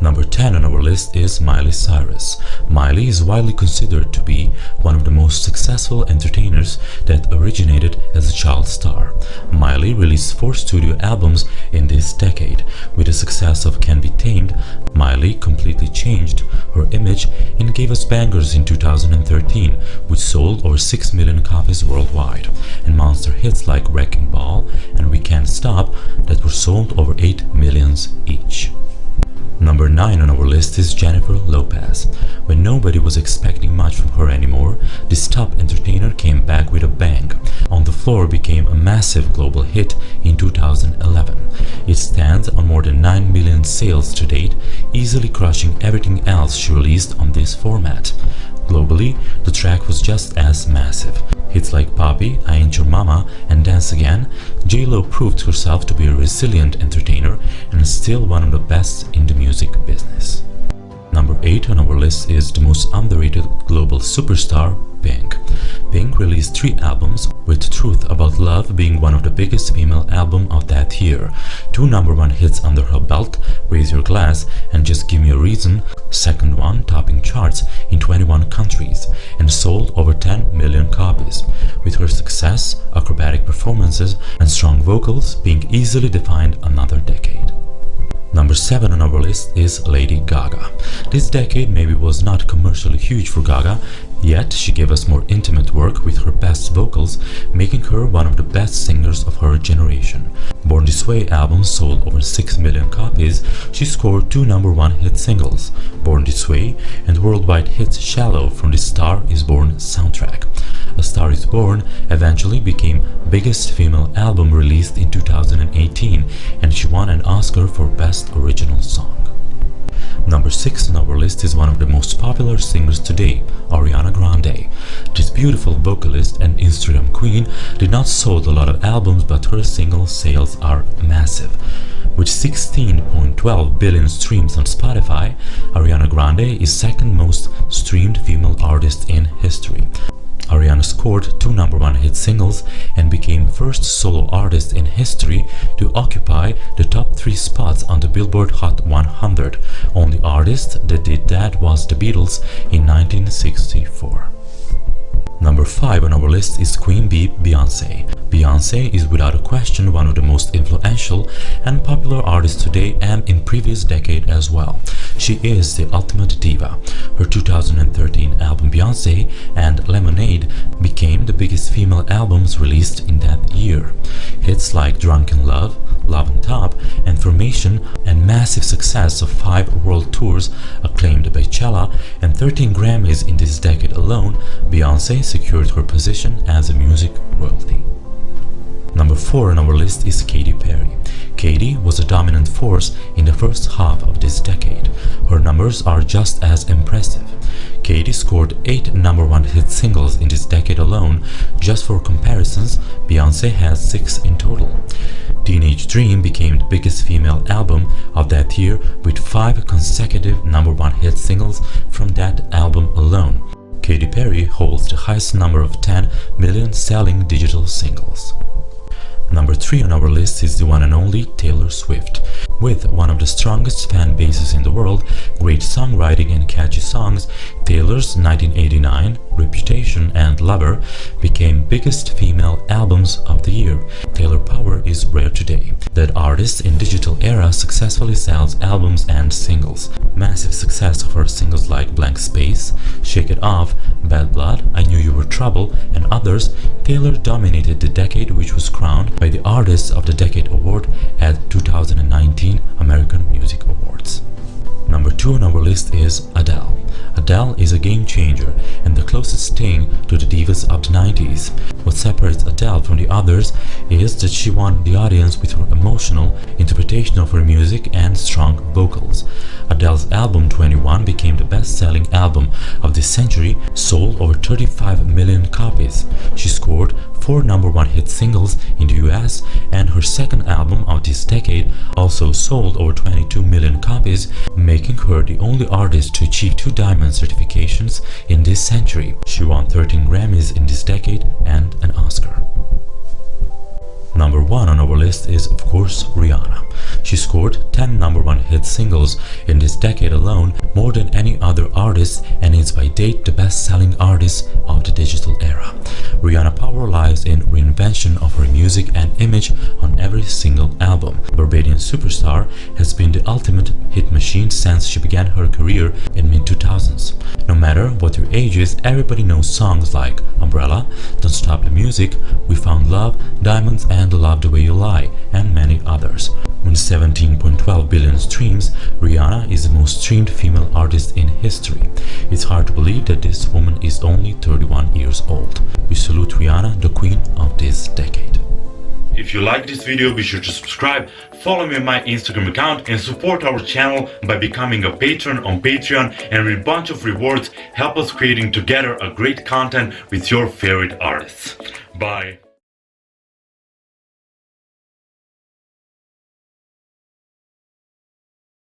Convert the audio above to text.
Number 10 on our list is Miley Cyrus. Miley is widely considered to be one of the most successful entertainers that originated as a child star. Miley released 4 studio albums in this decade. With the success of Can't Be Tamed, Miley completely changed her image and gave us bangers in 2013, which sold over 6 million copies worldwide, and monster hits like Wrecking Ball and We Can't Stop that were sold over 8 million each. Number 9 on our list is Jennifer Lopez. When nobody was expecting much from her anymore, this top entertainer came back with a bang. On the Floor became a massive global hit in 2011. It stands on more than 9 million sales to date, easily crushing everything else she released on this format. Globally, the track was just as massive. Hits like Papi, I Ain't Your Mama and Dance Again, J-Lo proved herself to be a resilient entertainer and still one of the best in the music business. Number 8 on our list is the most underrated global superstar, Pink. Pink released 3 albums, with Truth About Love being one of the biggest female albums of that year. 2 #1 hits under her belt, Raise Your Glass and Just Give Me a Reason, second one topping charts in 21 countries and sold over 10 million copies, with her success, acrobatic performances and strong vocals being easily defined another decade. Number 7 on our list is Lady Gaga. This decade maybe was not commercially huge for Gaga, yet she gave us more intimate work with her best vocals, making her one of the best singers of her generation. Born This Way album sold over 6 million copies. She scored 2 #1 hit singles, Born This Way and worldwide hit Shallow from the Star Is Born soundtrack. A Star Is Born eventually became biggest female album released in 2018, and she won an Oscar for Best Original Song. Number 6 on our list is one of the most popular singers today, Ariana Grande. This beautiful vocalist and Instagram queen did not sold a lot of albums, but her single sales are massive. With 16.12 billion streams on Spotify, Ariana Grande is second most streamed female artist in history. Ariana scored 2 #1 hit singles and became first solo artist in history to occupy the top 3 spots on the Billboard Hot 100. Only artist that did that was the Beatles in 1964. Number 5 on our list is Queen Bee Beyoncé. Beyoncé is without a question one of the most influential and popular artists today and in previous decade as well. She is the ultimate diva. Her 2013 album Beyoncé and Lemonade became the biggest female albums released in that year. Hits like Drunk in Love, Love on Top, and Formation, and massive success of 5 world tours, acclaimed Coachella, and 13 Grammys in this decade alone, Beyoncé secured her position as a music royalty. Number 4 on our list is Katy Perry. Katy was a dominant force in the first half of this decade. Her numbers are just as impressive. Katy scored 8 #1 hit singles in this decade alone. Just for comparisons, Beyoncé has 6 in total. Teenage Dream became the biggest female album of that year with 5 consecutive #1 hit singles from that album alone. Katy Perry holds the highest number of 10 million selling digital singles. Number 3 on our list is the one and only Taylor Swift. With one of the strongest fan bases in the world, great songwriting and catchy songs, Taylor's 1989, Reputation and Lover became biggest female albums of the year. Taylor power is rare today. That artist in digital era successfully sells albums and singles. Massive success of her singles like Blank Space, Shake It Off, Bad Blood, I Knew You Were Trouble and others, Taylor dominated the decade, which was crowned by the Artist of the Decade Award at 2019 American Music Awards. Number 2 on our list is Adele. Adele is a game changer and the closest thing to the divas of the 90s. What separates Adele from the others is that she won the audience with her emotional interpretation of her music and strong vocals. Adele's album 21 became the best-selling album of this century, sold over 35 million copies. She scored 4 #1 hit singles in the US, and her second album of this decade also sold over 22 million copies, making her the only artist to achieve 2 diamond certifications in this century. She won 13 Grammys in this decade and an Oscar. Number 1 on our list is, of course, Rihanna. She scored 10 #1 hit singles in this decade alone, more than any other artist, and is by date the best-selling artist of the digital era. Rihanna's power lies in reinvention of her music and image on every single album. Barbadian superstar has been the ultimate hit machine since she began her career in mid-2000s. No matter what your age is, everybody knows songs like Umbrella, Don't Stop the Music, We Found Love, Diamonds and Love the Way You Lie, and many others. With 17.12 billion streams, Rihanna is the most streamed female artist in history. It's hard to believe that this woman is only 31 years old. We salute Rihanna, the queen of this decade. If you like this video, be sure to subscribe, follow me on my Instagram account, and support our channel by becoming a patron on Patreon, and with a bunch of rewards help us creating together a great content with your favorite artists. Bye.